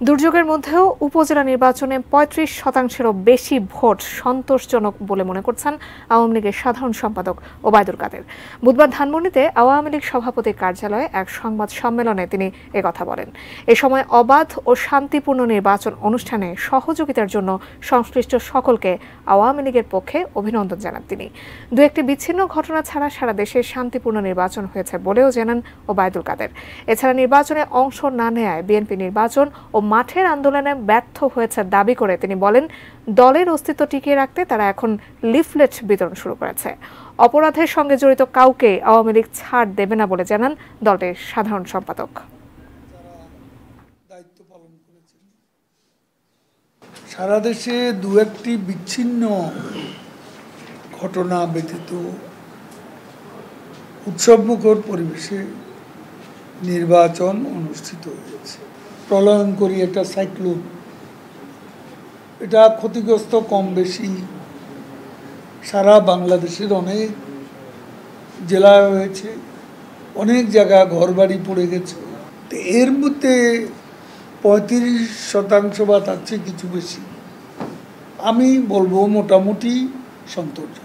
দুর্যোগের মধ্যেও উপজেলা নির্বাচনে ৩৫%-এরও বেশি ভোট সন্তোষজনক বলে মনে করছেন আওয়ামী লীগের সাধারণ সম্পাদক ওবায়দুল কাদের। বুধবার ধানমন্ডিতে আওয়ামী লীগ সভাপতির কার্যালয়ে এক সংবাদ সম্মেলনে তিনি একথা বলেন। এ সময় অবাধ ও শান্তিপূর্ণ নির্বাচন অনুষ্ঠানে সহযোগিতার জন্য সংশ্লিষ্ট সকলকে আওয়ামী লীগের পক্ষে অভিনন্দন জানান তিনি। দু একটি বিচ্ছিন্ন ঘটনা ছাড়া সারা দেশে শান্তিপূর্ণ নির্বাচন হয়েছে বলেও জানান ওবায়দুল কাদের। এছাড়া নির্বাচনে অংশ না নেয়ায় বিএনপি নির্বাচন ও মাঠের আন্দোলনে ব্যর্থ হয়েছে দাবি করে তিনি বলেন, দলের অস্তিত্ব টিকিয়ে রাখতে তারা এখন লিফলেট বিতরণ শুরু করেছে। অপরাধের সঙ্গে জড়িত কাউকে আওয়ামী লীগ ছাড় দেবে না বলে জানান দলটির সাধারণ সম্পাদক। সারা দেশে দু একটি বিচ্ছিন্ন ঘটনা ব্যতীত উৎসবমুখর পরিবেশে নির্বাচন অনুষ্ঠিত হয়েছে। প্রলয়ঙ্করী একটা সাইক্লোন, এটা ক্ষতিগ্রস্ত কম বেশি সারা বাংলাদেশের অনেক জেলায় হয়েছে, অনেক জায়গায় ঘরবাড়ি পড়ে গেছে। তো এর মধ্যে ৩৫% বা তার চেয়ে কিছু বেশি আমি বলবো মোটামুটি সন্তোষজনক।